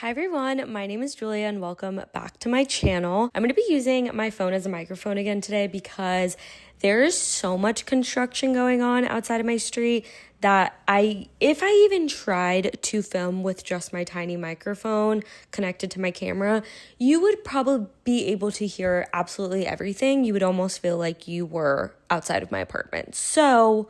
Hi everyone, my name is Julia and welcome back to my channel. I'm going to be using my phone as a microphone again today because there is so much construction going on outside of my street that if I even tried to film with just my tiny microphone connected to my camera, you would probably be able to hear absolutely everything. You would almost feel like you were outside of my apartment. So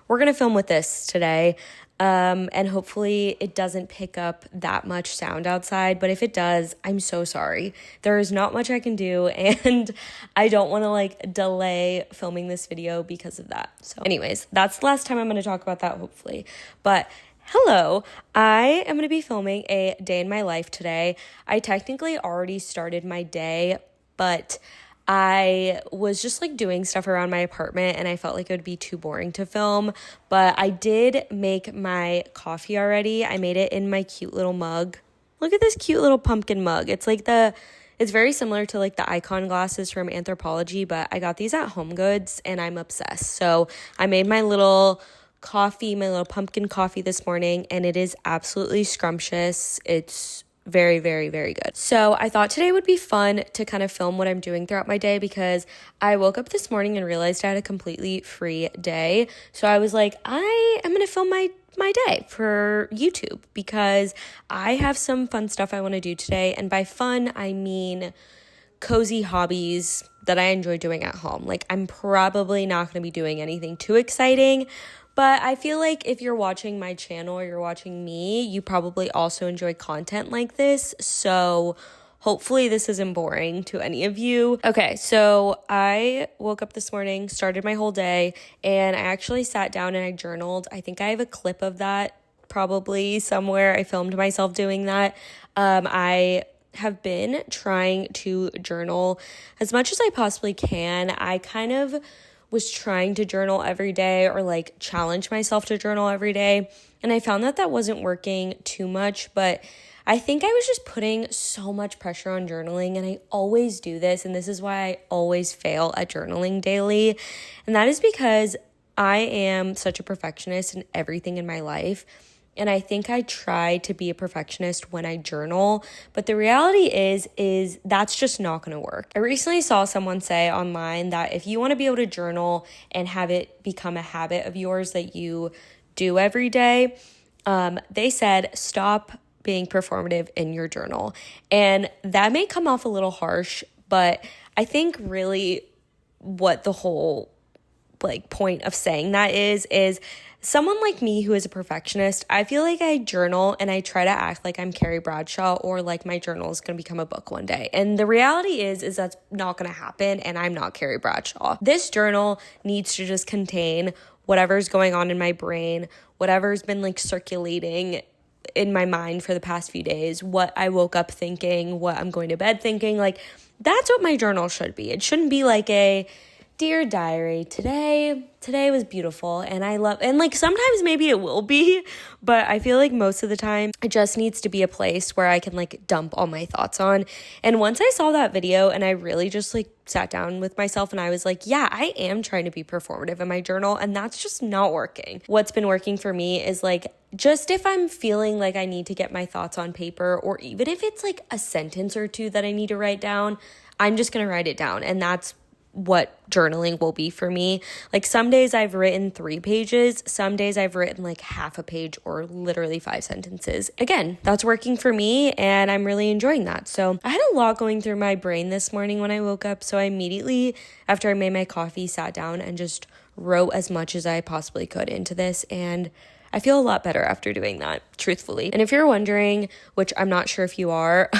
we're going to film with this today. And hopefully it doesn't pick up that much sound outside, but if it does, I'm so sorry. There is not much I can do, and I don't want to delay filming this video because of that. So anyways, that's the last time I'm going to talk about that, hopefully. But hello, I am going to be filming a day in my life today. I technically already started my day, but I was just doing stuff around my apartment and I felt like it would be too boring to film, but I did make my coffee already. I made it in my cute little mug. Look at this cute little pumpkin mug. It's very similar to the icon glasses from Anthropologie, but I got these at HomeGoods and I'm obsessed. So I made my little coffee, my little pumpkin coffee this morning, and it is absolutely scrumptious. It's very, very, very good. So I thought today would be fun to kind of film what I'm doing throughout my day because I woke up this morning and realized I had a completely free day. So I was like, I am going to film my day for YouTube because I have some fun stuff I want to do today. And by fun, I mean cozy hobbies that I enjoy doing at home. I'm probably not going to be doing anything too exciting, but I feel like if you're watching my channel or you're watching me, you probably also enjoy content like this. So hopefully this isn't boring to any of you. Okay, so I woke up this morning, started my whole day, and I actually sat down and I journaled. I think I have a clip of that probably somewhere. I filmed myself doing that. I have been trying to journal as much as I possibly can. I kind of was trying to journal every day or challenge myself to journal every day. And I found that wasn't working too much, but I think I was just putting so much pressure on journaling, and I always do this. And this is why I always fail at journaling daily. And that is because I am such a perfectionist in everything in my life. And I think I try to be a perfectionist when I journal, but the reality is that's just not going to work. I recently saw someone say online that if you want to be able to journal and have it become a habit of yours that you do every day, they said stop being performative in your journal. And that may come off a little harsh, but I think really what the whole point of saying that is someone like me who is a perfectionist. I feel like I journal and I try to act like I'm Carrie Bradshaw or my journal is going to become a book one day. And the reality is that's not going to happen, and I'm not Carrie Bradshaw. This journal needs to just contain whatever's going on in my brain, whatever's been circulating in my mind for the past few days, what I woke up thinking, what I'm going to bed thinking. That's what my journal should be. It shouldn't be a Dear Diary, today was beautiful and I love, and sometimes maybe it will be, but I feel most of the time it just needs to be a place where I can dump all my thoughts on. And once I saw that video and I really just sat down with myself and I was yeah, I am trying to be performative in my journal, and that's just not working. What's been working for me is just if I'm feeling I need to get my thoughts on paper, or even if it's a sentence or two that I need to write down, I'm just going to write it down. And that's what journaling will be for me. Some days I've written 3 pages, some days I've written half a page or literally 5 sentences. Again, that's working for me and I'm really enjoying that. So I had a lot going through my brain this morning when I woke up, so I immediately, after I made my coffee, sat down and just wrote as much as I possibly could into this, and I feel a lot better after doing that, truthfully. And if you're wondering, which I'm not sure if you are,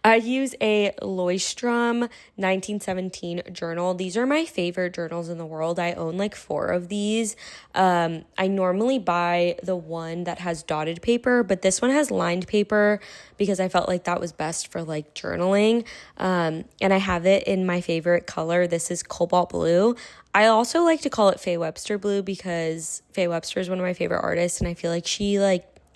I use a Leuchtturm 1917 journal. These are my favorite journals in the world. I own 4 of these. I normally buy the one that has dotted paper, but this one has lined paper because I felt that was best for journaling. And I have it in my favorite color. This is cobalt blue. I also like to call it Faye Webster blue because Faye Webster is one of my favorite artists, and I feel she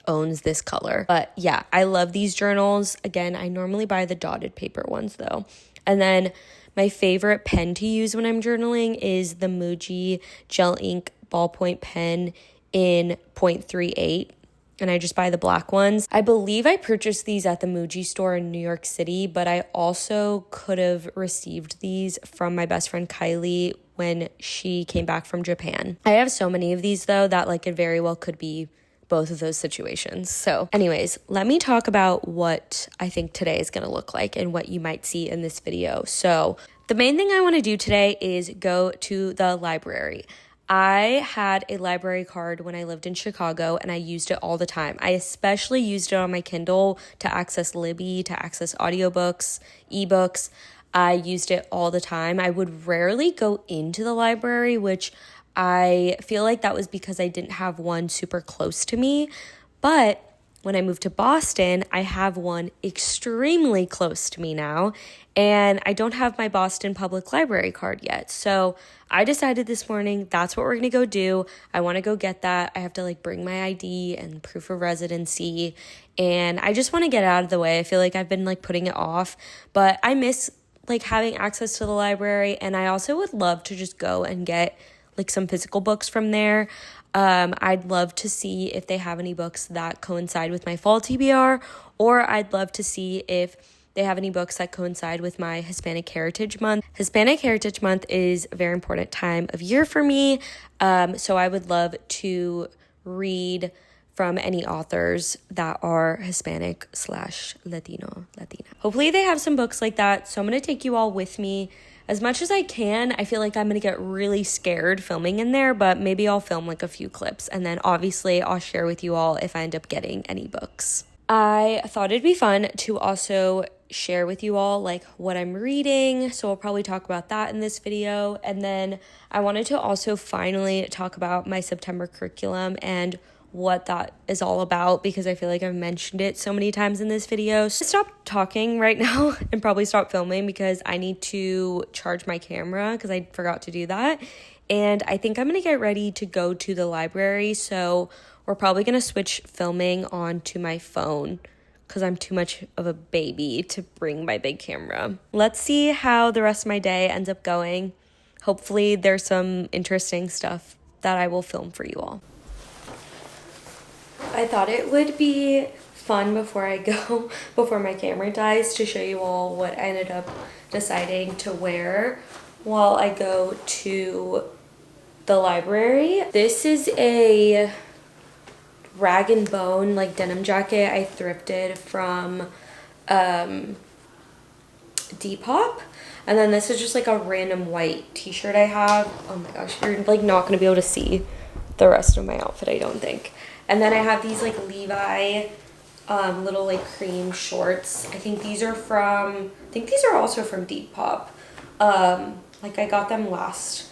owns this color. But yeah, I love these journals. Again, I normally buy the dotted paper ones though. And then my favorite pen to use when I'm journaling is the Muji gel ink ballpoint pen in .38. and I just buy the black ones. I believe I purchased these at the Muji store in New York City, but I also could have received these from my best friend Kylie when she came back from Japan. I have so many of these though that like it very well could be both of those situations. So anyways, let me talk about what I think today is going to look like and what you might see in this video. So the main thing I want to do today is go to the library. I had a library card when I lived in Chicago and I used it all the time. I especially used it on my Kindle to access Libby, to access audiobooks, ebooks. I used it all the time. I would rarely go into the library, which I feel like that was because I didn't have one super close to me. But when I moved to Boston, I have one extremely close to me now, and I don't have my Boston Public Library card yet. So I decided this morning that's what we're gonna go do. I wanna go get that. I have to like bring my ID and proof of residency, and I just wanna get it out of the way. I feel like I've been like putting it off, but I miss like having access to the library, and I also would love to just go and get like some physical books from there. I'd love to see if they have any books that coincide with my fall TBR, or I'd love to see if they have any books that coincide with my Hispanic Heritage Month. Hispanic Heritage Month is a very important time of year for me, so I would love to read from any authors that are Hispanic / Latina. Hopefully they have some books like that, so I'm going to take you all with me as much as I can. I feel like I'm going to get really scared filming in there, but maybe I'll film like a few clips, and then obviously I'll share with you all if I end up getting any books. I thought it'd be fun to also share with you all like what I'm reading, so I'll probably talk about that in this video. And then I wanted to also finally talk about my September curriculum and what that is all about, because I feel like I've mentioned it so many times in this video. So stop talking right now and probably stop filming because I need to charge my camera because I forgot to do that. And I think I'm gonna get ready to go to the library, so we're probably gonna switch filming onto my phone because I'm too much of a baby to bring my big camera. Let's see how the rest of my day ends up going. Hopefully there's some interesting stuff that I will film for you all. I thought it would be fun before I go, before my camera dies, to show you all what I ended up deciding to wear while I go to the library. This is a rag and bone like denim jacket I thrifted from Depop. And then this is just like a random white t-shirt I have. Oh my gosh, you're like not gonna be able to see the rest of my outfit, I don't think. And then I have these like Levi little like cream shorts. I think these are also from Depop. Like I got them last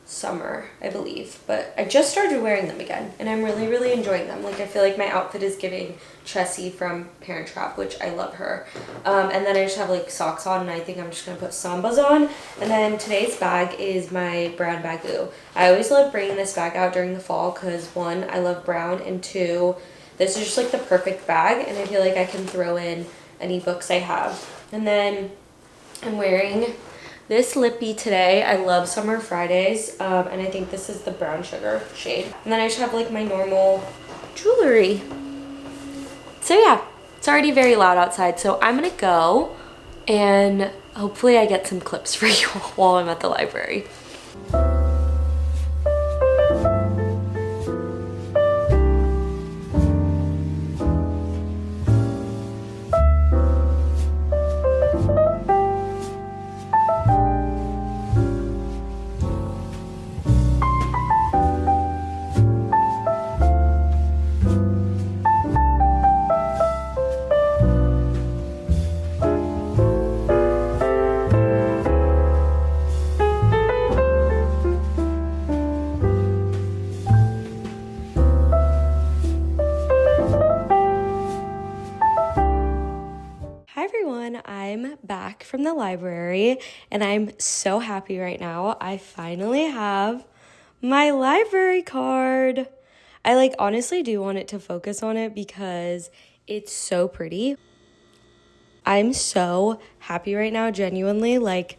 summer, I believe, but I just started wearing them again and I'm really enjoying them. Like I feel like my outfit is giving Chessie from Parent Trap, which I love her. And then I just have like socks on, and I think I'm just gonna put Sambas on. And then today's bag is my brown bagoo. I always love bringing this bag out during the fall because one, I love brown, and two, this is just like the perfect bag, and I feel like I can throw in any books I have. And then I'm wearing this lippy today. I love Summer Fridays, and I think this is the brown sugar shade. And then I just have like my normal jewelry. So yeah, it's already very loud outside, so I'm gonna go and hopefully I get some clips for you while I'm at the library. I'm back from the library and I'm so happy right now. I finally have my library card. I like honestly do want it to focus on it because it's so pretty. I'm so happy right now, genuinely. Like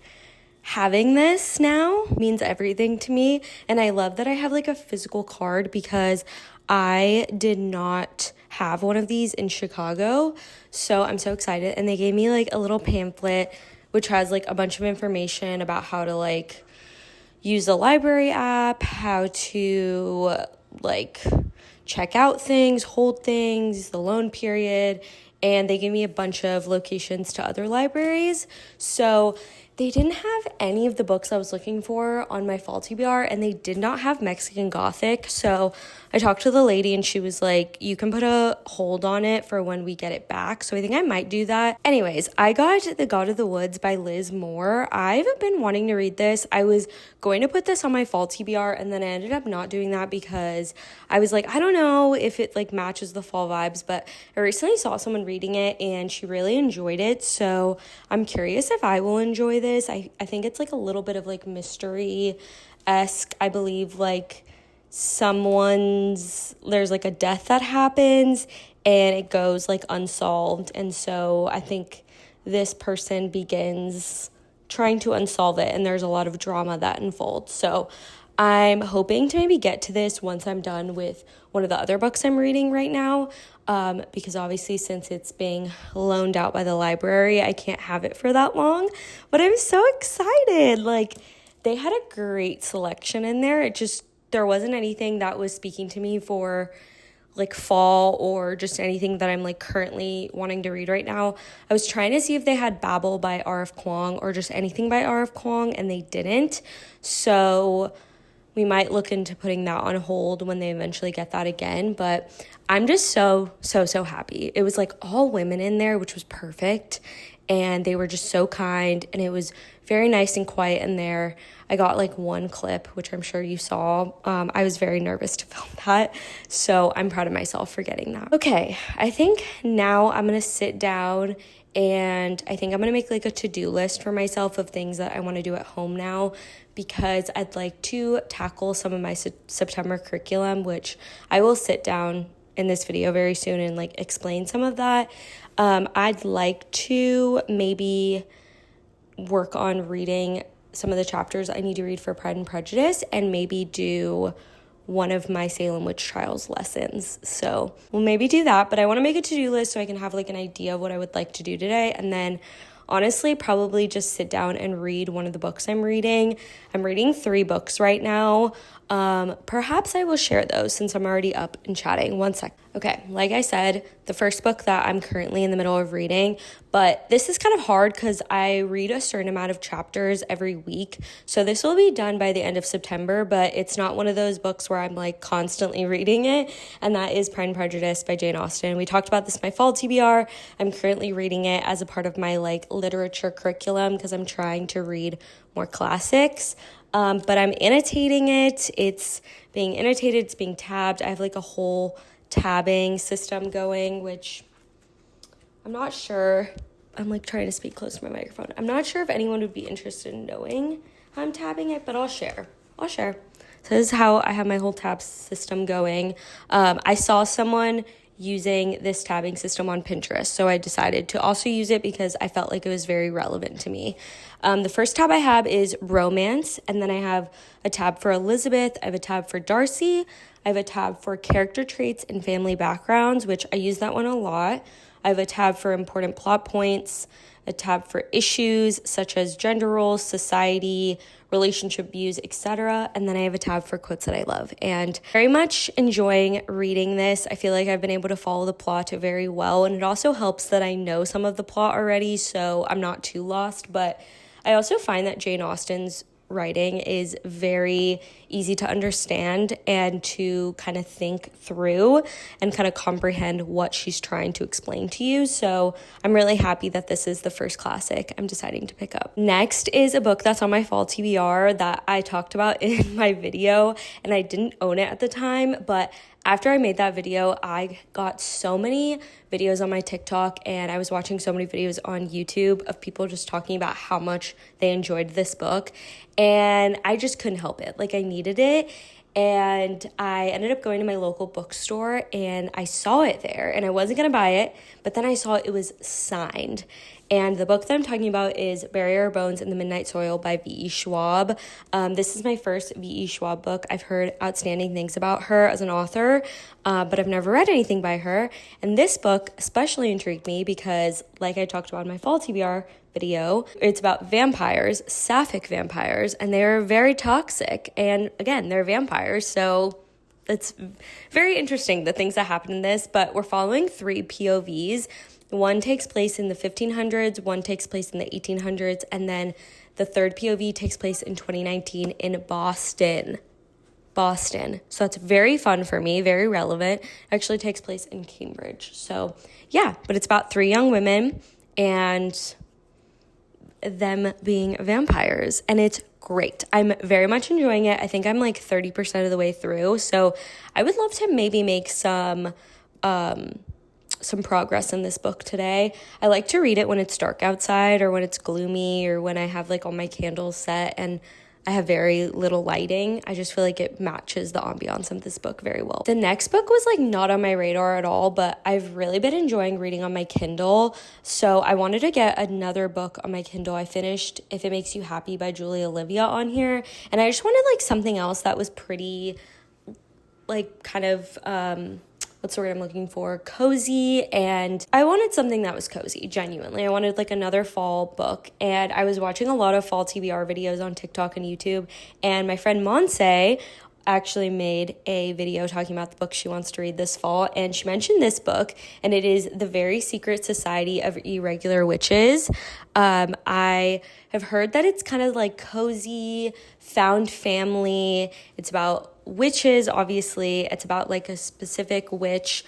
having this now means everything to me, and I love that I have like a physical card because I did not have one of these in Chicago, so I'm so excited. And they gave me like a little pamphlet which has like a bunch of information about how to like use the library app, how to like check out things, hold things, the loan period, and they gave me a bunch of locations to other libraries. So they didn't have any of the books I was looking for on my fall TBR, and they did not have Mexican Gothic. So I talked to the lady and she was like, you can put a hold on it for when we get it back. So I think I might do that. Anyways, I got The God of the Woods by Liz Moore. I've been wanting to read this. I was going to put this on my fall TBR, and then I ended up not doing that because I was like, I don't know if it like matches the fall vibes, but I recently saw someone reading it and she really enjoyed it. So I'm curious if I will enjoy this. I think it's like a little bit of like mystery-esque. I believe like there's like a death that happens and it goes like unsolved. And so I think this person begins trying to unsolve it, and there's a lot of drama that unfolds. So I'm hoping to maybe get to this once I'm done with one of the other books I'm reading right now, because obviously since it's being loaned out by the library, I can't have it for that long. But I'm so excited. Like, they had a great selection in there. There wasn't anything that was speaking to me for like fall or just anything that I'm like currently wanting to read right now. I was trying to see if they had Babel by R.F. Kuang or just anything by R.F. Kuang, and they didn't. So we might look into putting that on hold when they eventually get that again. But I'm just so happy. It was like all women in there, which was perfect. And they were just so kind, and it was very nice and quiet in there. I got like one clip, which I'm sure you saw. I was very nervous to film that, so I'm proud of myself for getting that. Okay, I think now I'm gonna sit down and I think I'm gonna make like a to-do list for myself of things that I wanna do at home now, because I'd like to tackle some of my September curriculum, which I will sit down in this video very soon and like explain some of that. I'd like to maybe work on reading some of the chapters I need to read for Pride and Prejudice, and maybe do one of my Salem Witch Trials lessons. So we'll maybe do that, but I want to make a to-do list so I can have like an idea of what I would like to do today. And then honestly, probably just sit down and read one of the books I'm reading. I'm reading 3 books right now. Perhaps I will share those since I'm already up and chatting. One sec. Okay, like I said, the first book that I'm currently in the middle of reading, but this is kind of hard because I read a certain amount of chapters every week. So this will be done by the end of September, but it's not one of those books where I'm like constantly reading it. And that is Pride and Prejudice by Jane Austen. We talked about this in my fall TBR. I'm currently reading it as a part of my like literature curriculum because I'm trying to read more classics. But I'm annotating it. It's being annotated, it's being tabbed. I have like a whole tabbing system going, which I'm not sure. I'm like trying to speak close to my microphone. I'm not sure if anyone would be interested in knowing how I'm tabbing it, but I'll share. So this is how I have my whole tab system going. I saw someone using this tabbing system on Pinterest, so I decided to also use it because I felt like it was very relevant to me. The first tab I have is romance, and then I have a tab for Elizabeth, I have a tab for Darcy, I have a tab for character traits and family backgrounds, which I use that one a lot. I have a tab for important plot points, a tab for issues such as gender roles, society, relationship views, etc. And then I have a tab for quotes that I love. And very much enjoying reading this. I feel like I've been able to follow the plot very well. And it also helps that I know some of the plot already, so I'm not too lost. But I also find that Jane Austen's writing is very easy to understand and to kind of think through and kind of comprehend what she's trying to explain to you. So I'm really happy that this is the first classic I'm deciding to pick up. Next is a book that's on my fall TBR that I talked about in my video, and I didn't own it at the time, but after I made that video, I got so many videos on my TikTok, and I was watching so many videos on YouTube of people just talking about how much they enjoyed this book, and I just couldn't help it. Like, I needed it, and I ended up going to my local bookstore, and I saw it there, and I wasn't going to buy it, but then I saw it was signed, And the book that I'm talking about is Bury Our Bones in the Midnight Soil by V.E. Schwab. This is my first V.E. Schwab book. I've heard outstanding things about her as an author, but I've never read anything by her. And this book especially intrigued me because, like I talked about in my fall TBR video, it's about vampires, sapphic vampires, and they're very toxic. And again, they're vampires, so it's very interesting the things that happen in this, but we're following 3 POVs. One takes place in the 1500s, one takes place in the 1800s, and then the third POV takes place in 2019 in Boston. So that's very fun for me, very relevant. Actually takes place in Cambridge. So yeah, but it's about 3 young women and them being vampires, and it's great. I'm very much enjoying it. I think I'm like 30% of the way through, so I would love to maybe make some progress in this book today. I like to read it when it's dark outside or when it's gloomy or when I have like all my candles set and I have very little lighting. I just feel like it matches the ambiance of this book very well. The next book was like not on my radar at all, but I've really been enjoying reading on my Kindle. So I wanted to get another book on my Kindle. I finished If It Makes You Happy by Julia on here. And I just wanted like something else that was pretty like kind of, what's the word I'm looking for? Cozy. And I wanted something that was cozy, genuinely. I wanted like another fall book. And I was watching a lot of fall TBR videos on TikTok and YouTube. And my friend Monse actually made a video talking about the book she wants to read this fall. And she mentioned this book, and it is The Very Secret Society of Irregular Witches. I have heard that it's kind of like cozy, found family. It's about witches, obviously. It's about like a specific witch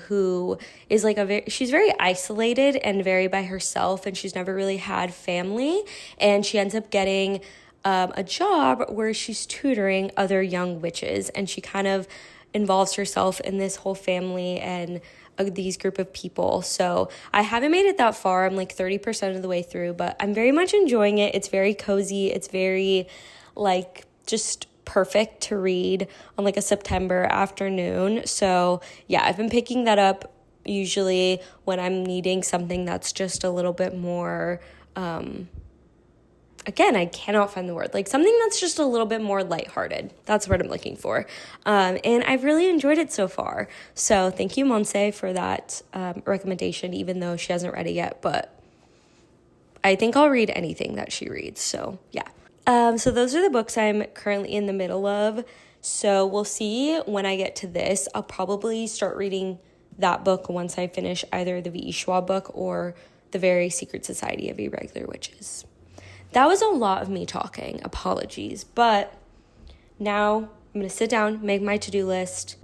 who is like she's very isolated and very by herself, and she's never really had family, and she ends up getting a job where she's tutoring other young witches, and she kind of involves herself in this whole family and these group of people. So I haven't made it that far. I'm like 30% of the way through, but I'm very much enjoying it. It's very cozy. It's very like just perfect to read on like a September afternoon. So yeah, I've been picking that up usually when I'm needing something that's just a little bit more, again, I cannot find the word, like something that's just a little bit more lighthearted. That's what I'm looking for. And I've really enjoyed it so far. So thank you, Monse, for that recommendation, even though she hasn't read it yet, but I think I'll read anything that she reads. So yeah. So those are the books I'm currently in the middle of. So we'll see when I get to this. I'll probably start reading that book once I finish either the V.E. Schwab book or The Very Secret Society of Irregular Witches. That was a lot of me talking. Apologies. But now I'm going to sit down, make my to-do list.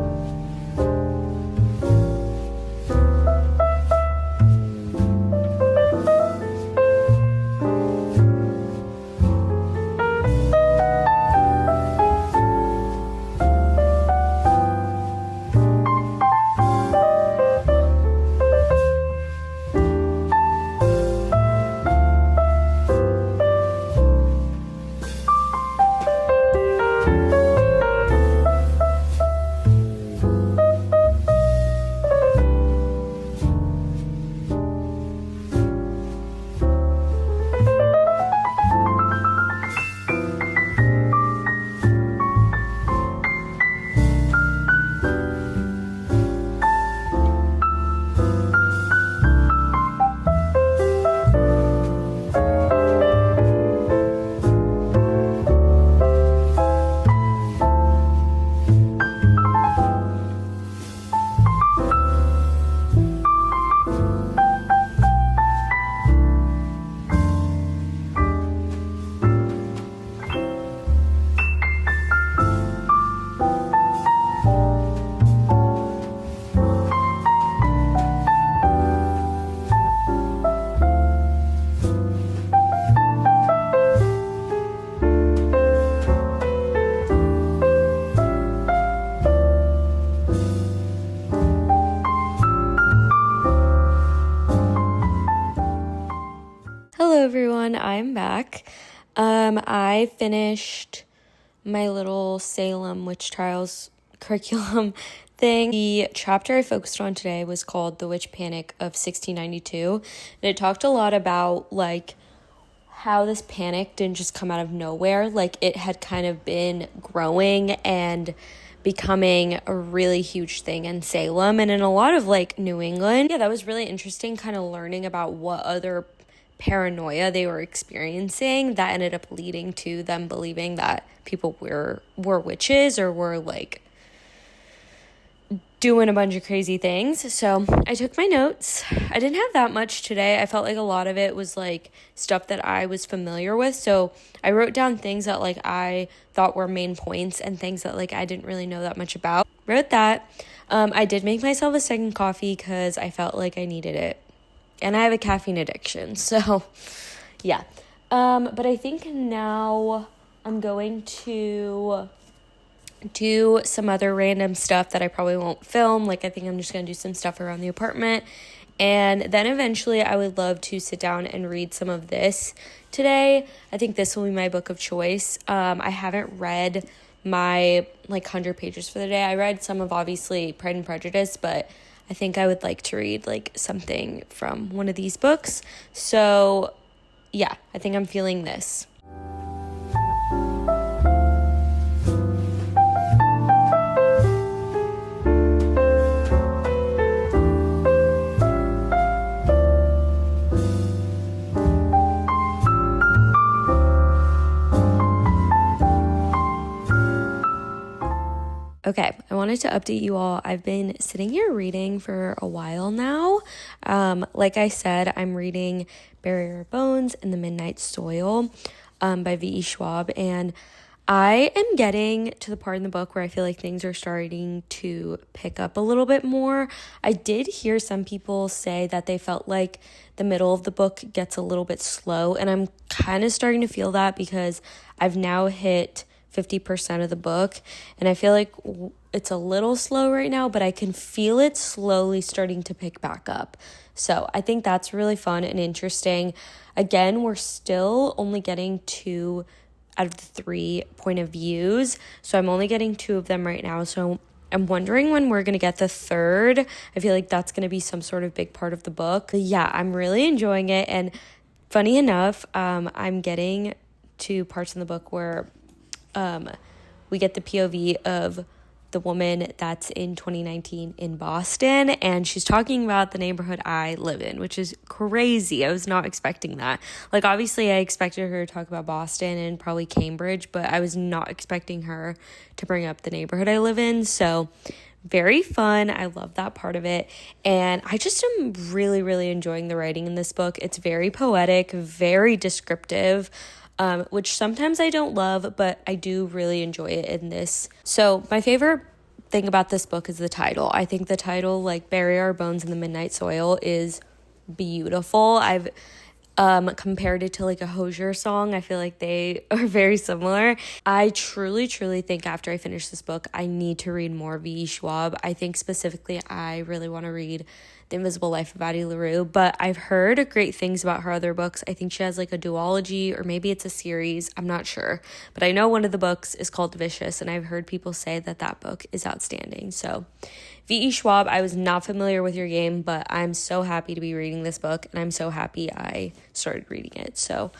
Hello everyone, I'm back. I finished my little Salem Witch Trials curriculum thing. The chapter I focused on today was called The Witch Panic of 1692, and it talked a lot about like how this panic didn't just come out of nowhere. Like it had kind of been growing and becoming a really huge thing in Salem and in a lot of like New England. Yeah, that was really interesting, kind of learning about what other paranoia they were experiencing that ended up leading to them believing that people were witches or were like doing a bunch of crazy things. So I took my notes. I didn't have that much today. I felt like a lot of it was like stuff that I was familiar with. So I wrote down things that like I thought were main points and things that like I didn't really know that much about. Wrote that. I did make myself a second coffee because I felt like I needed it. And I have a caffeine addiction. So yeah. But I think now I'm going to do some other random stuff that I probably won't film. Like I think I'm just going to do some stuff around the apartment. And then eventually I would love to sit down and read some of this today. I think this will be my book of choice. I haven't read my like 100 pages for the day. I read some of obviously Pride and Prejudice, but I think I would like to read like something from one of these books. So yeah, I think I'm feeling this. Okay, I wanted to update you all. I've been sitting here reading for a while now. Like I said, I'm reading Bury Our Bones in the Midnight Soil by V.E. Schwab, and I am getting to the part in the book where I feel like things are starting to pick up a little bit more. I did hear some people say that they felt like the middle of the book gets a little bit slow, and I'm kind of starting to feel that because I've now hit 50% of the book and I feel like it's a little slow right now, but I can feel it slowly starting to pick back up. So I think that's really fun and interesting. Again, we're still only getting 2 out of the 3 point of views, so I'm only getting 2 of them right now. So I'm wondering when we're going to get the 3rd. I feel like that's going to be some sort of big part of the book. But yeah, I'm really enjoying it. And funny enough, I'm getting to parts in the book where we get the POV of the woman that's in 2019 in Boston, and she's talking about the neighborhood I live in, which is crazy. I was not expecting that. Like, obviously, I expected her to talk about Boston and probably Cambridge, but I was not expecting her to bring up the neighborhood I live in. So very fun. I love that part of it. And I just am really, really enjoying the writing in this book. It's very poetic, very descriptive, which sometimes I don't love, but I do really enjoy it in this. So my favorite thing about this book is the title. I think the title, like Bury Our Bones in the Midnight Soil, is beautiful. I've compared it to like a Hozier song. I feel like they are very similar. I truly, truly think after I finish this book, I need to read more V.E. Schwab. I think specifically I really want to read The Invisible Life of Addie LaRue, but I've heard great things about her other books. I think she has like a duology, or maybe it's a series. I'm not sure, but I know one of the books is called Vicious, and I've heard people say that that book is outstanding. So V.E. Schwab, I was not familiar with your game, but I'm so happy to be reading this book, and I'm so happy I started reading it. So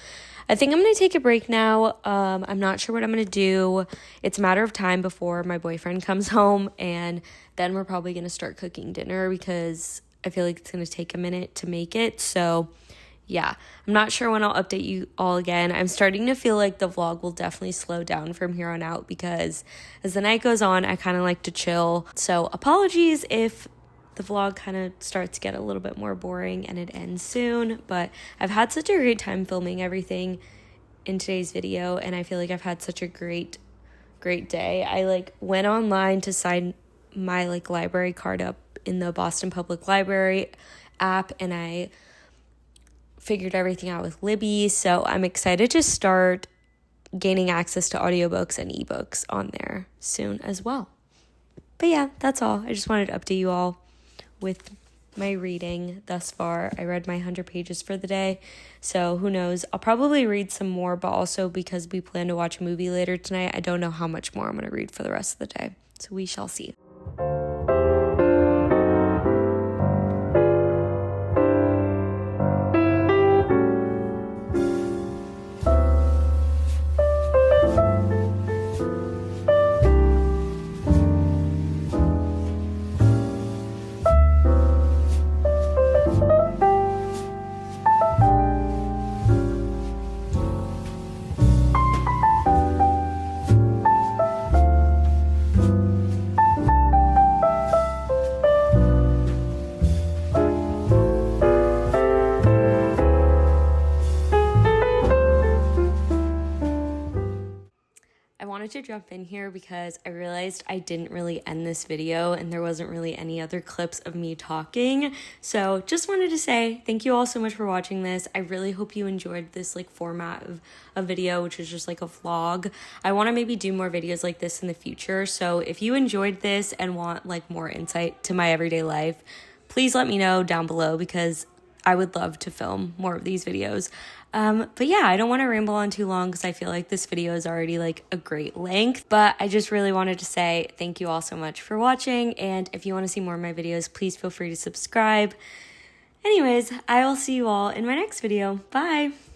I think I'm going to take a break now. I'm not sure what I'm going to do. It's a matter of time before my boyfriend comes home, and then we're probably going to start cooking dinner because I feel like it's going to take a minute to make it. So yeah, I'm not sure when I'll update you all again. I'm starting to feel like the vlog will definitely slow down from here on out because as the night goes on, I kind of like to chill. So apologies if the vlog kind of starts to get a little bit more boring and it ends soon, but I've had such a great time filming everything in today's video, and I feel like I've had such a great day. I like went online to sign my like library card up in the Boston Public Library app, and I figured everything out with Libby, so I'm excited to start gaining access to audiobooks and ebooks on there soon as well. But yeah, that's all. I just wanted to update you all with my reading thus far. I read my 100 pages for the day, so who knows. I'll probably read some more, but also because we plan to watch a movie later tonight, I don't know how much more I'm going to read for the rest of the day, so we shall see. wanted to jump in here because I realized I didn't really end this video and there wasn't really any other clips of me talking. So just wanted to say thank you all so much for watching this. I really hope you enjoyed this like format of a video, which is just like a vlog. I want to maybe do more videos like this in the future. So if you enjoyed this and want like more insight to my everyday life, please let me know down below because I would love to film more of these videos. But yeah, I don't want to ramble on too long because I feel like this video is already like a great length, but I just really wanted to say thank you all so much for watching. And if you want to see more of my videos, please feel free to subscribe. Anyways, I will see you all in my next video. Bye.